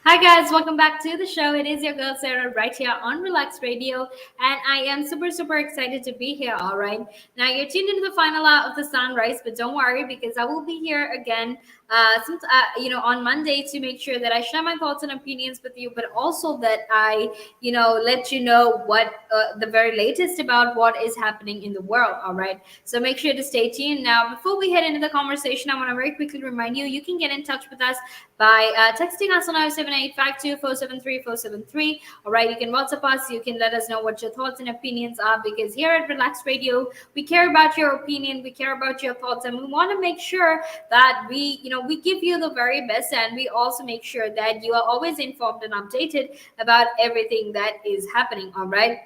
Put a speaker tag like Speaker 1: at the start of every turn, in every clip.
Speaker 1: Hi guys, welcome back to the show. It is your girl Sarah right here on Relax Radio, and I am super excited to be here. All right, now you're tuned into the final hour of the sunrise, but don't worry because I will be here again, on Monday to make sure that I share my thoughts and opinions with you, but also that I, let you know what the very latest about what is happening in the world. All right, so make sure to stay tuned. Now, before we head into the conversation, I want to very quickly remind you can get in touch with us by texting us on 07852473473. All right, you can WhatsApp us. You can let us know what your thoughts and opinions are because here at Relax Radio, we care about your opinion, we care about your thoughts, and we want to make sure that we give you the very best, and we also make sure that you are always informed and updated about everything that is happening. All right.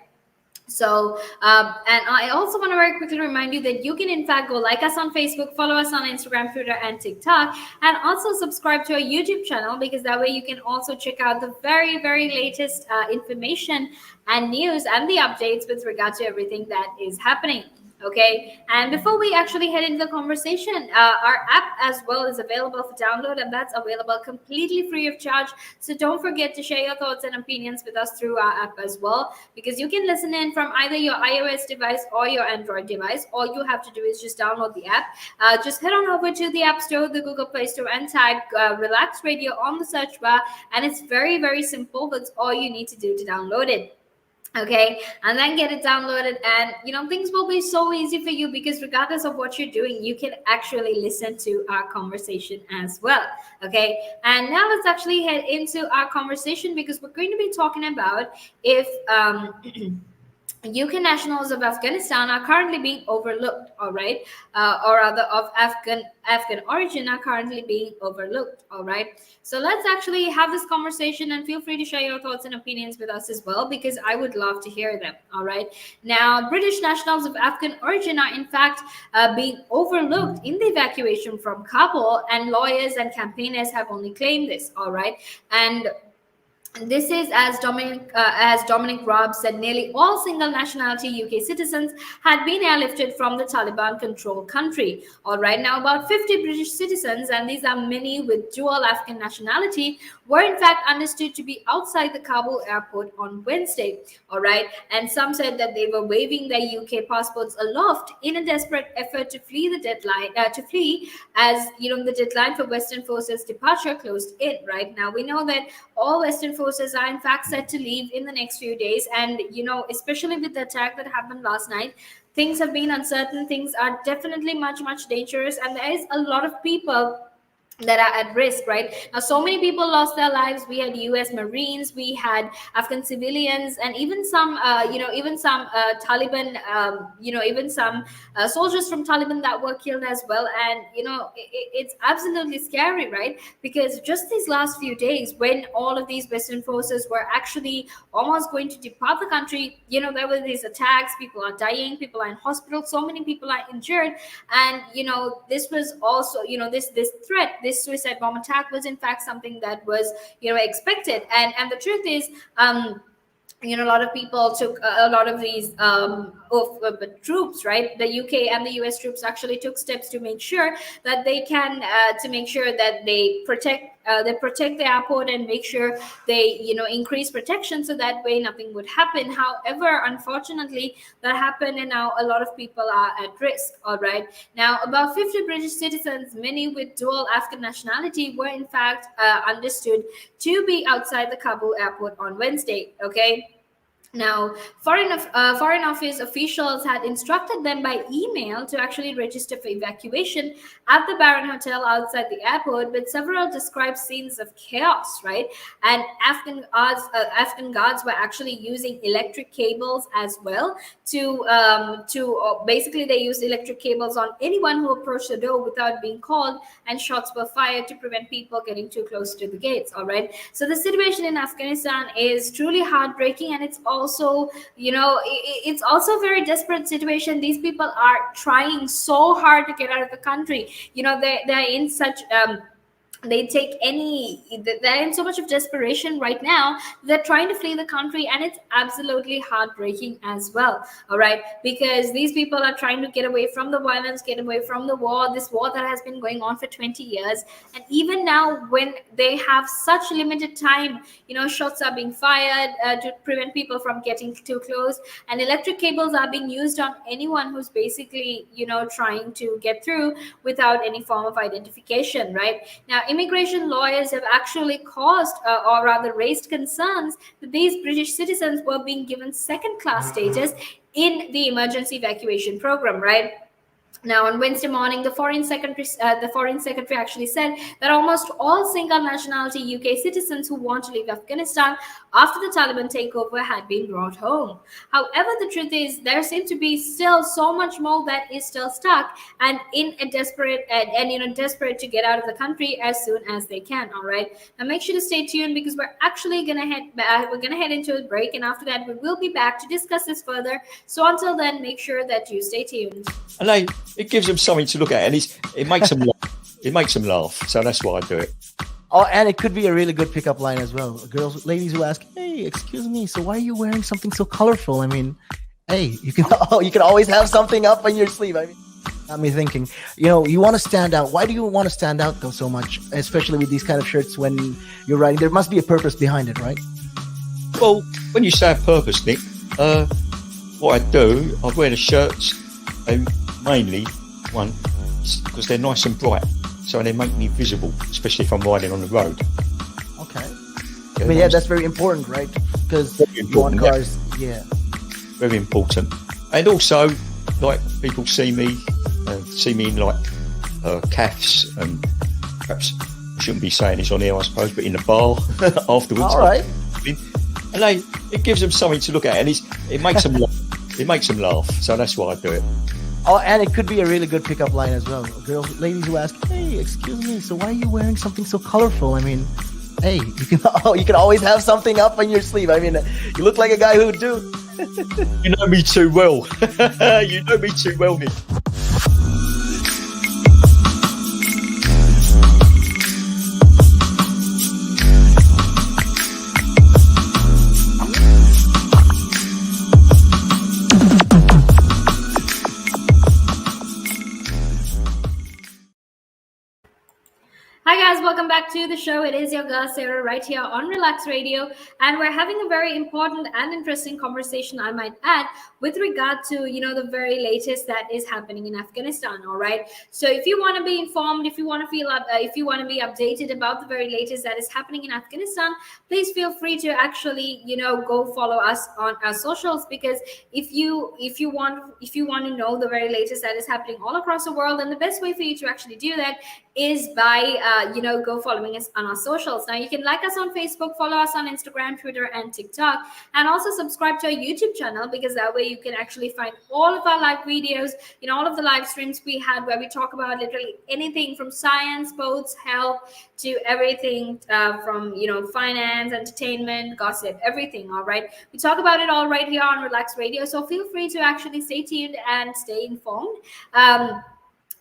Speaker 1: And I also want to very quickly remind you that you can, in fact, go like us on Facebook, follow us on Instagram, Twitter, and TikTok, and also subscribe to our YouTube channel because that way you can also check out the very latest information and news and the updates with regard to everything that is happening. Okay, and before we actually head into the conversation, our app as well is available for download, and that's available completely free of charge. So don't forget to share your thoughts and opinions with us through our app as well, because you can listen in from either your iOS device or your Android device. All you have to do is just download the app. Just head on over to the App Store, the Google Play Store, and tag Relax Radio on the search bar, and it's very simple. That's all you need to do to download it. Okay, and then get it downloaded, and things will be so easy for you because regardless of what you're doing, you can actually listen to our conversation as well. Okay, and now let's actually head into our conversation because we're going to be talking about if UK nationals of Afghanistan are currently being overlooked, all right, or rather of Afghan origin are currently being overlooked, all right. So let's actually have this conversation, and feel free to share your thoughts and opinions with us as well because I would love to hear them. All right. Now, British nationals of Afghan origin are in fact being overlooked in the evacuation from Kabul, and lawyers and campaigners have only claimed this. All right, and this is as Dominic Raab said, nearly all single nationality UK citizens had been airlifted from the Taliban-controlled country. All right, now about 50 British citizens, and these are many with dual Afghan nationality, were in fact understood to be outside the Kabul airport on Wednesday. All right, and some said that they were waving their UK passports aloft in a desperate effort to flee the deadline to flee as the deadline for Western forces departure closed in. Right now, we know that all Western forces are in fact set to leave in the next few days, and especially with the attack that happened last night, things have been uncertain. Things are definitely much dangerous, and there is a lot of people that are at risk. Right now, so many people lost their lives. We had US Marines, we had Afghan civilians, and even some even some Taliban, even some soldiers from Taliban that were killed as well. And it's absolutely scary, right? Because just these last few days, when all of these Western forces were actually almost going to depart the country, there were these attacks. People are dying, people are in hospital, so many people are injured. And this was also, this threat, this suicide bomb attack was in fact something that was expected. And the truth is, a lot of people took a lot of these troops, right? The UK and the US troops actually took steps to make sure that they can to make sure that they protect the airport and make sure they increase protection so that way nothing would happen. However, unfortunately, that happened, and now a lot of people are at risk. All right, now about 50 British citizens, many with dual Afghan nationality, were in fact understood to be outside the Kabul airport on Wednesday. Okay. Now, Foreign Office officials had instructed them by email to actually register for evacuation at the Baron Hotel outside the airport, but several described scenes of chaos, right? And Afghan guards were actually using electric cables as well to basically they used electric cables on anyone who approached the door without being called, and shots were fired to prevent people getting too close to the gates. All right, so the situation in Afghanistan is truly heartbreaking, and it's also it's also a very desperate situation. These people are trying so hard to get out of the country. They're in such they take any, they're in so much of desperation right now, they're trying to flee the country, and it's absolutely heartbreaking as well. All right, because these people are trying to get away from the violence, get away from the war, this war that has been going on for 20 years. And even now, when they have such limited time, shots are being fired to prevent people from getting too close, and electric cables are being used on anyone who's basically trying to get through without any form of identification. Right now, immigration lawyers have actually caused, or rather raised concerns, that these British citizens were being given second class status in the emergency evacuation program. Right now, on Wednesday morning, the foreign secretary actually said that almost all single nationality UK citizens who want to leave Afghanistan after the Taliban takeover had been brought home. However, the truth is there seems to be still so much more that is still stuck and in a desperate and desperate to get out of the country as soon as they can. All right. Now make sure to stay tuned, because we're actually gonna head into a break, and after that we will be back to discuss this further. So until then, make sure that you stay tuned.
Speaker 2: And it gives them something to look at, and it makes them laugh. It makes them laugh. So that's why I do it.
Speaker 3: Oh, and it could be a really good pickup line as well. Ladies who ask, "Hey, excuse me, so why are you wearing something so colorful?" I mean, hey, you can always have something up on your sleeve. I mean, got me thinking. You want to stand out. Why do you want to stand out though so much, especially with these kind of shirts when you're riding? There must be a purpose behind it, right?
Speaker 2: Well, when you say a purpose, Nick, what I do, I wear the shirts, mainly one because they're nice and bright, so they make me visible, especially if I'm riding on the road.
Speaker 3: Okay. Yeah, that's very important, right? Because you want cars, yeah.
Speaker 2: Very important. And also, like, people see me in like calves, and perhaps I shouldn't be saying this on here, I suppose, but in the bar afterwards.
Speaker 3: All right.
Speaker 2: And it gives them something to look at, and it makes them laugh. It makes them laugh. So that's why I do it.
Speaker 3: Oh, and it could be a really good pickup line as well. Ladies who ask, "Hey, excuse me, so why are you wearing something so colorful?" I mean, hey, you can always have something up on your sleeve. I mean, you look like a guy who would do.
Speaker 2: You know me too well. You know me too well, Nick.
Speaker 1: Hi guys, welcome back to the show. It is your girl Sarah right here on Relaks Radio, and we're having a very important and interesting conversation, I might add, with regard to the very latest that is happening in Afghanistan. All right. So if you want to be informed, if you want to if you want to be updated about the very latest that is happening in Afghanistan, please feel free to actually go follow us on our socials, because if you want to know the very latest that is happening all across the world, then the best way for you to actually do that is by go following us on our socials. Now you can like us on Facebook, follow us on Instagram, Twitter, and TikTok, and also subscribe to our YouTube channel, because that way you can actually find all of our live videos, all of the live streams we had, where we talk about literally anything from science, sports, health, to everything from finance, entertainment, gossip, everything. All right, we talk about it all right here on Relaks Radio, so feel free to actually stay tuned and stay informed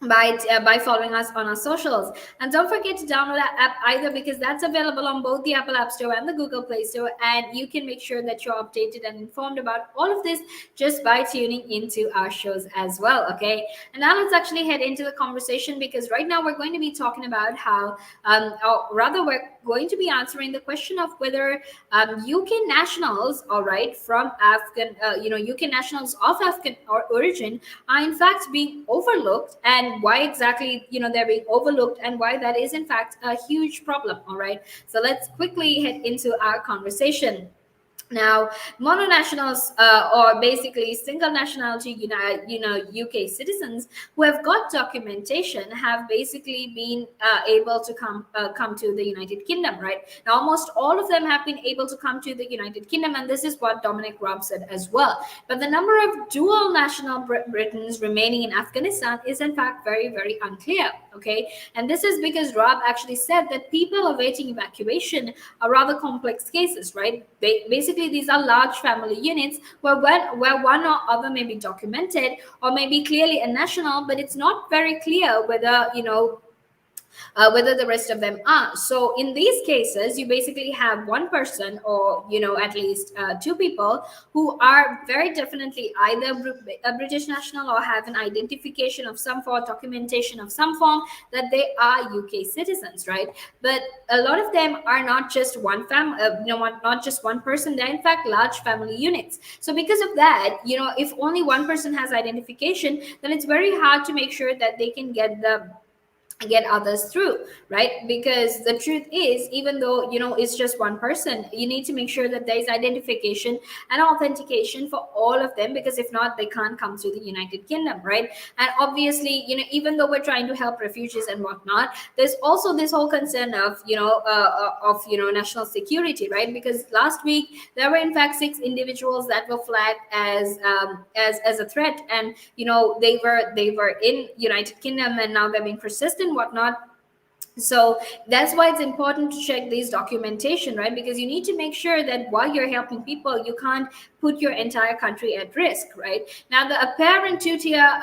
Speaker 1: by following us on our socials. And don't forget to download that app either, because that's available on both the Apple App Store and the Google Play Store, and you can make sure that you're updated and informed about all of this just by tuning into our shows as well. Okay, and now let's actually head into the conversation, because right now we're going to be talking about how or rather we're going to be answering the question of whether UK nationals, all right, from Afghan UK nationals of Afghan origin are in fact being overlooked, and why exactly they're being overlooked, and why that is in fact a huge problem. All right, so let's quickly head into our conversation. Now, mononationals or basically single nationality UK citizens who have got documentation have basically been able to come to the United Kingdom. Right now, almost all of them have been able to come to the United Kingdom, and this is what Dominic Raab said as well. But the number of dual national Britons remaining in Afghanistan is in fact very, very unclear. Okay, and this is because Raab actually said that people awaiting evacuation are rather complex cases. Right, basically these are large family units where one or other may be documented or may be clearly a national, but it's not very clear whether whether the rest of them are. So in these cases, you basically have one person, or at least two people who are very definitely either a British national or have an identification of some form, documentation of some form that they are UK citizens, right? But a lot of them are not just one family, not just one person. They're in fact large family units. So because of that, if only one person has identification, then it's very hard to make sure that they can get others through, right? Because the truth is, even though it's just one person, you need to make sure that there is identification and authentication for all of them, because if not, they can't come to the United Kingdom, right? And obviously, even though we're trying to help refugees and whatnot, there's also this whole concern of national security, right? Because last week there were in fact 6 individuals that were flagged as a threat, and they were in United Kingdom, and now they're being persistent, whatnot. So that's why it's important to check these documentation, right? Because you need to make sure that while you're helping people, you can't put your entire country at risk, right? Now, the apparent two-tier,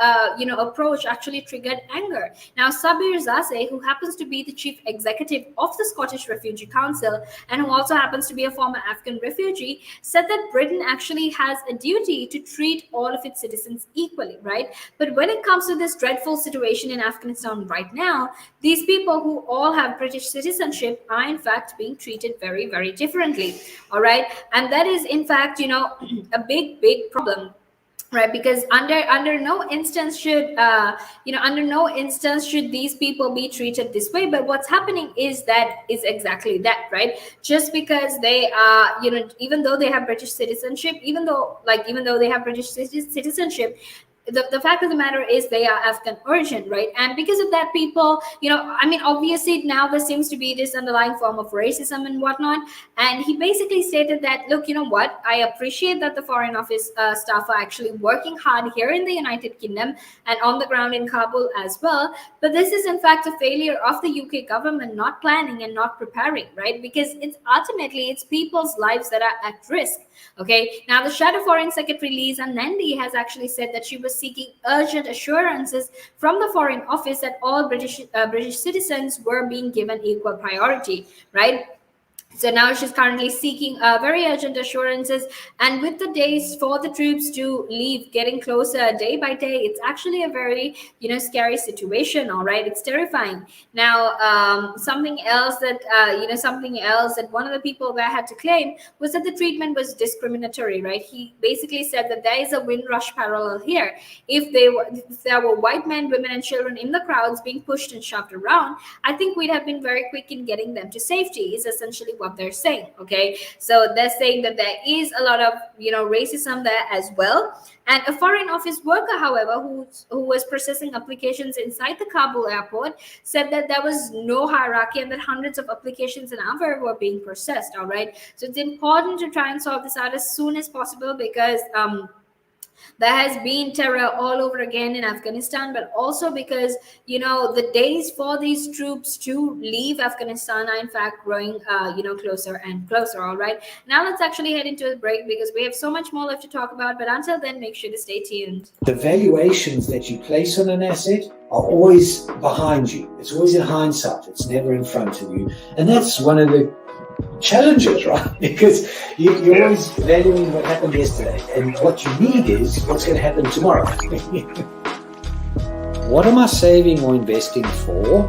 Speaker 1: approach actually triggered anger. Now, Sabir Zase, who happens to be the chief executive of the Scottish Refugee Council and who also happens to be a former Afghan refugee, said that Britain actually has a duty to treat all of its citizens equally, right? But when it comes to this dreadful situation in Afghanistan right now, these people who all have British citizenship are in fact being treated very, very differently. All right. And that is in fact, a big problem. Right, because under no instance should these people be treated this way. But what's happening is exactly that, right? Just because they are, even though they have British citizenship, even though they have British citizenship, the fact of the matter is they are Afghan origin, right? And because of that, people, obviously now there seems to be this underlying form of racism and whatnot. And he basically stated that, look, you know what? I appreciate that the Foreign Office staff are actually working hard here in the United Kingdom and on the ground in Kabul as well. But this is in fact a failure of the UK government not planning and not preparing, right? Because it's people's lives that are at risk. Okay. Now, the Shadow Foreign Secretary Lisa Nandy has actually said that she was seeking urgent assurances from the Foreign Office that all British citizens were being given equal priority, right? So now she's currently seeking very urgent assurances. And with the days for the troops to leave getting closer day by day, it's actually a very, scary situation. All right. It's terrifying. Now, something else that one of the people there had to claim was that the treatment was discriminatory, right? He basically said that there is a Windrush parallel here. If there were white men, women, and children in the crowds being pushed and shoved around, I think we'd have been very quick in getting them to safety, is essentially what they're saying. Okay, so they're saying that there is a lot of racism there as well. And a Foreign Office worker, however, who was processing applications inside the Kabul airport, said that there was no hierarchy and that hundreds of applications an hour were being processed. All right, so it's important to try and solve this out as soon as possible, because there has been terror all over again in Afghanistan, but also because, the days for these troops to leave Afghanistan are in fact growing, closer and closer. All right. Now let's actually head into a break because we have so much more left to talk about. But until then, make sure to stay tuned.
Speaker 4: The valuations that you place on an asset are always behind you. It's always in hindsight. It's never in front of you. And that's one of the challenges, right? Because you're always valuing what happened yesterday, and what you need is what's going to happen tomorrow. What am I saving or investing for?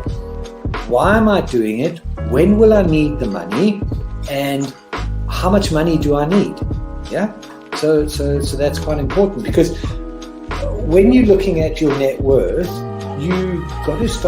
Speaker 4: Why am I doing it? When will I need the money? And how much money do I need? Yeah. So that's quite important, because when you're looking at your net worth, you've got to start